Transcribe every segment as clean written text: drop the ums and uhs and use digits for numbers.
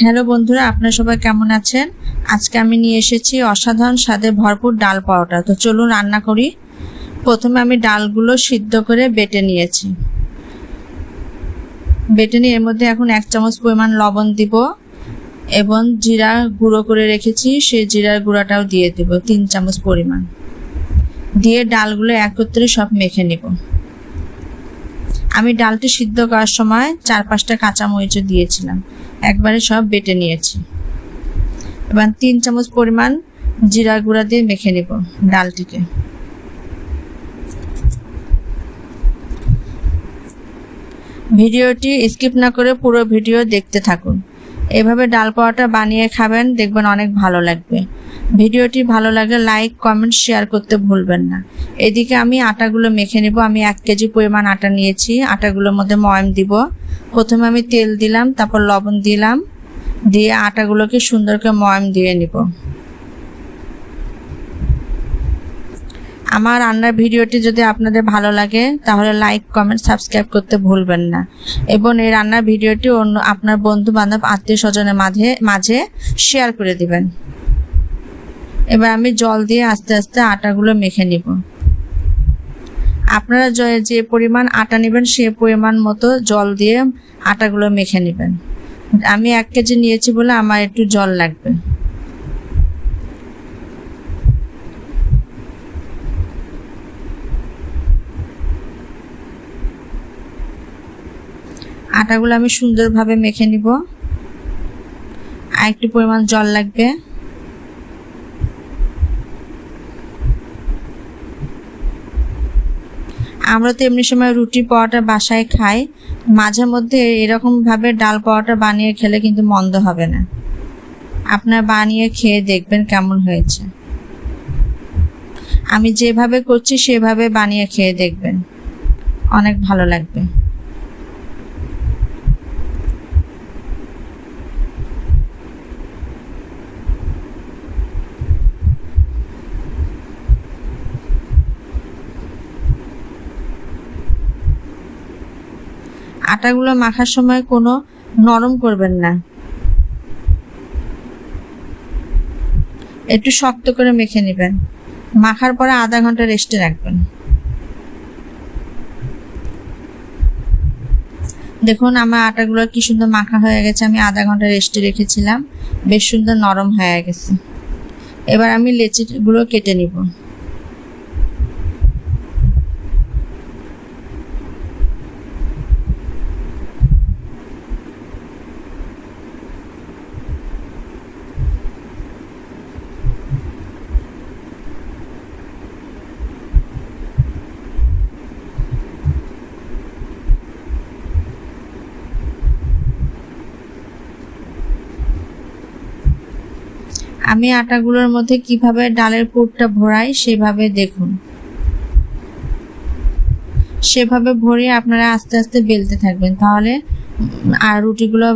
Hello বন্ধুরা, আপনারা সবাই কেমন আছেন? আজকে আমি নিয়ে এসেছি অসাধারণ স্বাদে ভরপুর ডাল পাউডার। তো চলুন রান্না করি। প্রথমে আমি ডালগুলো সিদ্ধ করে বেটে নিয়েছি। বেটে নিয়ে এর মধ্যে এখন 1 চামচ পরিমাণ লবণ দিব এবং জিরা গুঁড়ো করে রেখেছি সেই জিরার গুঁড়াটাও দিয়ে দেব 3 চামচ পরিমাণ। দিয়ে ডালগুলো একত্রে সব মেখে নিব। আমি ডালটি সিদ্ধ করার সময় 4-5টা কাঁচামরিচও দিয়েছিলাম। একবারে সব বেটে নিয়েছি। এবার 3 চামচ পরিমাণ জিরা গুঁড়া দিয়ে মেখে নিব ডালটিকে। ভিডিওটি স্কিপ না করে পুরো ভিডিও দেখতে থাকুন। এভাবে ডাল পাউডারটা বানিয়ে খাবেন, দেখবেন অনেক ভালো লাগবে। ভিডিওটি ভালো লাগলে লাইক, কমেন্ট, শেয়ার করতে ভুলবেন না। এদিকে আমি আটাগুলো মেখে নিব। আমি 1 কেজি পরিমাণ আটা নিয়েছি। আটাগুলোর মধ্যে ময়াম দিব। প্রথমে আমি তেল দিলাম, তারপর লবণ দিলাম, দিয়ে আটাগুলোকে সুন্দর করে ময়াম দিয়ে নিব। আমার রান্নার ভিডিওটি যদি আপনাদের ভালো লাগে তাহলে লাইক, কমেন্ট, সাবস্ক্রাইব করতে ভুলবেন না এবং এই রান্নার ভিডিওটি অন্য আপনার বন্ধু বান্ধব, আত্মীয় স্বজনের মাঝে শেয়ার করে দিবেন। এবার আমি জল দিয়ে আস্তে আস্তে আটাগুলো মেখে নিব। আপনারা যে পরিমাণ আটা নেবেন সেই পরিমাণ মতো জল দিয়ে আটাগুলো মেখে নেবেন। আমি 1 কেজি নিয়েছি বলে আমার একটু জল লাগবে। আটাগুলো আমি সুন্দরভাবে মেখে নিব। আর একটু পরিমাণ জল লাগবে। আমরা তো এমনি সময় রুটি পরোটা বাসায় খাই, মাঝে মধ্যে এরকম ভাবে ডাল পরোটা বানিয়ে খেলে কিন্তু মন্দ হবে না। আপনারা বানিয়ে খেয়ে দেখবেন কেমন হয়েছে। আমি যেভাবে করছি সেভাবে বানিয়ে খেয়ে দেখবেন, অনেক ভালো লাগবে। আটাগুলো মাখার সময় কোনো নরম করবেন না, একটু শক্ত করে মেখে নেবেন। মাখার পরে আধা ঘন্টা রেস্টে রাখবেন। দেখুন আমার আটাগুলো কি সুন্দর মাখা হয়ে গেছে। আমি আধা ঘন্টা রেস্টে রেখেছিলাম, বেশ সুন্দর নরম হয়ে গেছে। এবার আমি লেচিগুলো কেটে নিব। আমি আটাগুলোর মধ্যে কিভাবে ডালের পুরটা ভরাই সেভাবে দেখুন। সেভাবে ভরিয়ে আপনারা আস্তে আস্তে বেলতে থাকবেন, তাহলে আর রুটিগুলো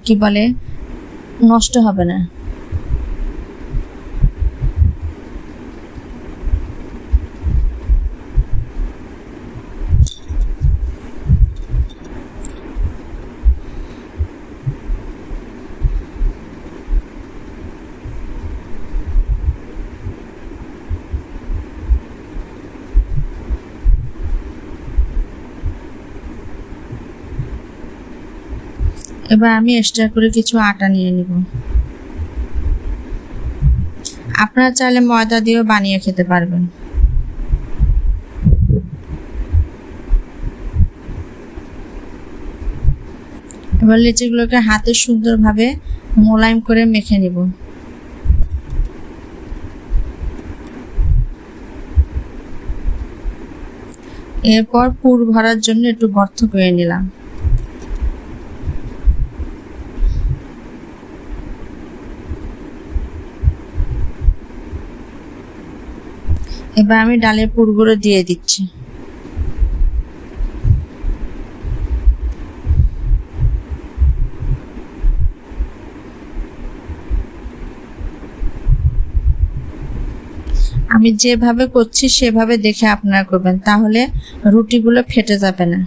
কি বলে নষ্ট হবে না। এবার আমি এক্সট্রা করে কিছু আটা নিয়ে নিব। আপনারা চাইলে ময়দা দিয়েও বানিয়ে খেতে পারবেন। এবার লেচিগুলোকে হাতে সুন্দরভাবে মোলায়েম করে মেখে নিব। এরপর পুর ভরার জন্য একটু গর্ত করে নিলাম। এবার আমি ডালের পুরগুলো দিয়ে দিচ্ছি। আমি যেভাবে করছি সেভাবে দেখে আপনারা করবেন, তাহলে রুটিগুলো ফেটে যাবে না।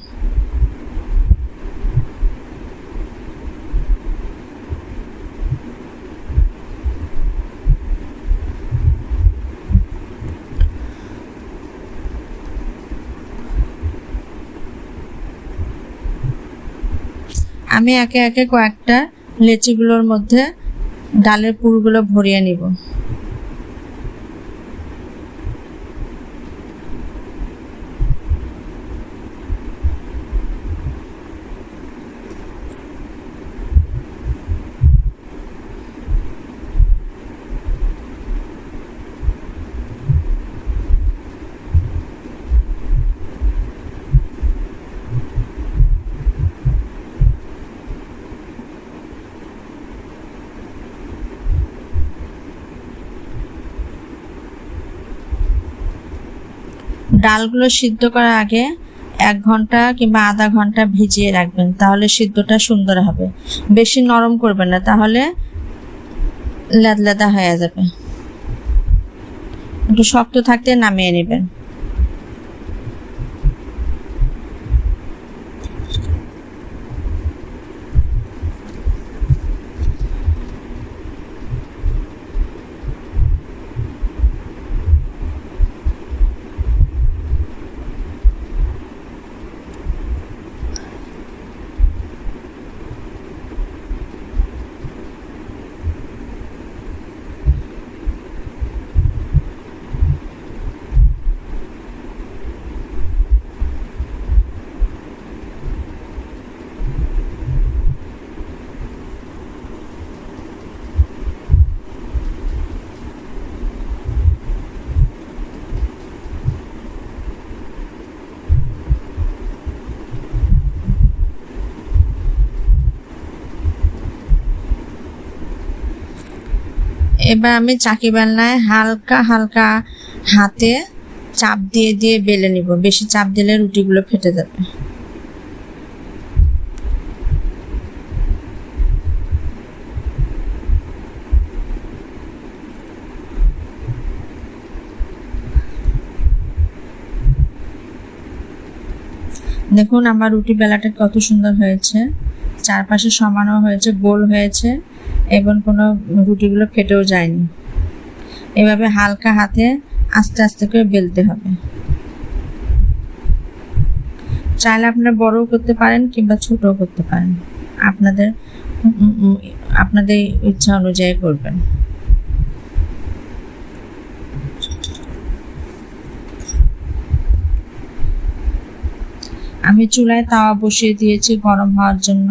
আমি একে একে কয়েকটা লেচিগুলোর মধ্যে ডালের পুরগুলো ভরিয়ে নিব। ডালগুলো সিদ্ধ করার আগে 1 ঘন্টা কিংবা আধা ঘন্টা ভিজিয়ে রাখবেন, তাহলে সিদ্ধটা সুন্দর হবে। বেশি নরম করবেন না, তাহলে লেদা হয়ে যাবে। একটু শক্ত থাকতে নামিয়ে নেবেন। এবার আমি চাকি বেলনায় হালকা হালকা হাতে চাপ দিয়ে দিয়ে বেলে নিব। বেশি চাপ দিলে রুটিগুলো ফেটে যাবে। দেখুন আমার রুটি বেলাটা কত সুন্দর হয়েছে, চারপাশে সমানও হয়েছে, গোল হয়েছে এবং কোনো রুটিগুলো ফেটেও যায়নি। এভাবে হালকা হাতে আস্তে আস্তে করে বেলতে হবে। চাইলে আপনারা বড়ও করতে পারেন কিংবা ছোটও করতে পারেন, আপনাদের ইচ্ছা অনুযায়ী করবেন। আমি চুলায় তাওয়া বসিয়ে দিয়েছি গরম হওয়ার জন্য।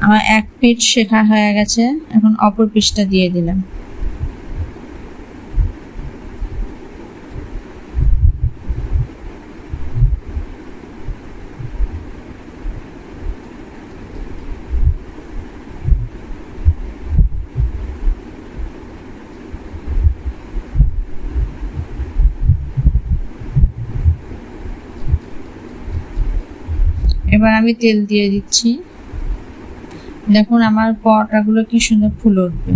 আমার এক পিঠ শেখা হয়ে গেছে, এখন অপর পিঠটা দিয়ে দিলাম। এবার আমি তেল দিয়ে দিচ্ছি। দেখুন আমার পরোটাগুলো কি সুন্দর ফুলে উঠবে।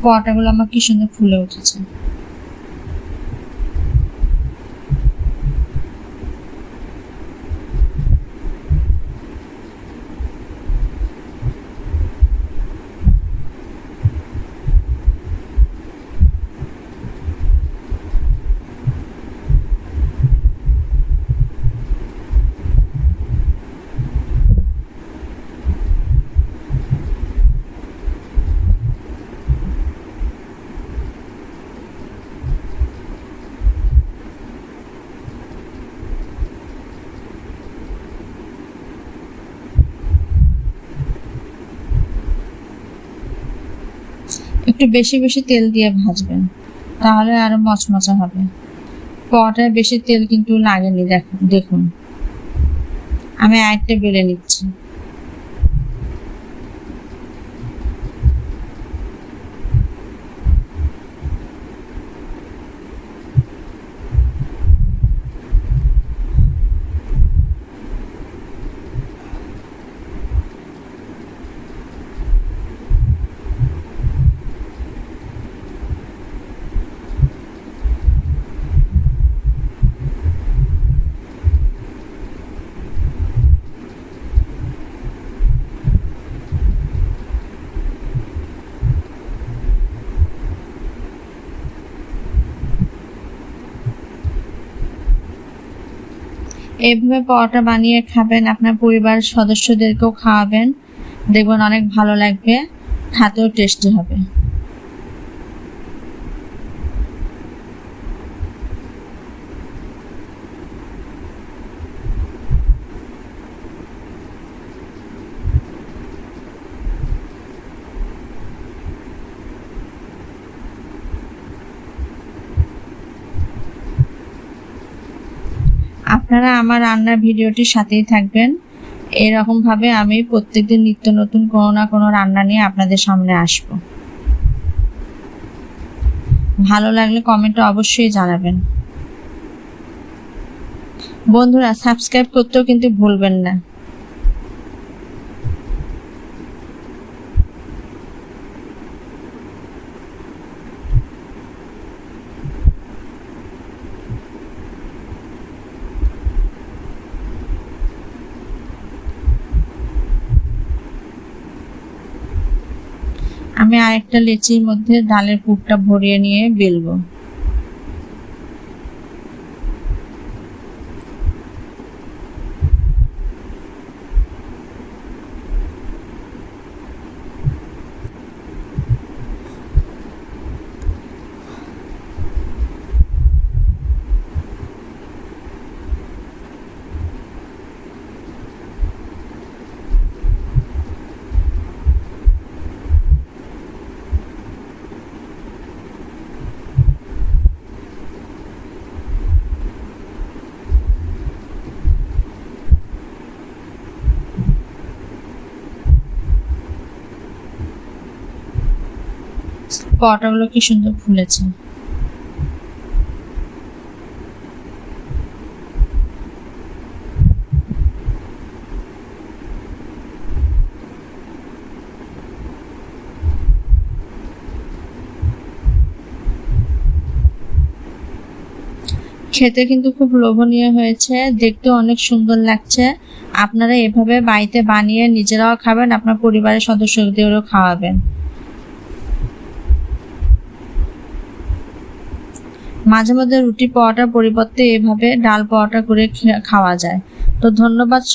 পরোটাগুলো আমার কি সুন্দর ফুলে উঠেছে। একটু বেশি বেশি তেল দিয়ে ভাজবেন, তাহলে আরো মচমচা হবে। পরোটায় বেশি তেল কিন্তু লাগেনি, দেখুন। আমি আরেকটা বেলে নিচ্ছি। এইভাবে পরোটা বানিয়ে খাবেন, আপনার পরিবারের সদস্যদেরকেও খাওয়াবেন, দেখবেন অনেক ভালো লাগবে, খেতেও টেস্টি হবে। আপনারা আমার রান্নার ভিডিওটির সাথেই থাকবেন। এরকম ভাবে আমি প্রত্যেকদিন নিত্য নতুন কোনো না কোনো রান্না নিয়ে আপনাদের সামনে আসব। ভালো লাগলে কমেন্টে অবশ্যই জানাবেন। বন্ধুরা, সাবস্ক্রাইব করতেও কিন্তু ভুলবেন না। আমি আরেকটা লেচির মধ্যে ডালের পুরটা ভরিয়ে নিয়ে বেলবো। পরোটাগুলো কি সুন্দর ফুলেছে। খেতে কিন্তু খুব লোভনীয় হয়েছে, দেখতে অনেক সুন্দর লাগছে। আপনারা এভাবে বাড়িতে বানিয়ে নিজেরাও খাবেন, আপনার পরিবারের সদস্যদেরও খাওয়াবেন। মাঝে মধ্যে রুটি পরোটার পরিবর্তে এভাবে ডাল পরোটা করে খাওয়া যায়। তো ধন্যবাদ।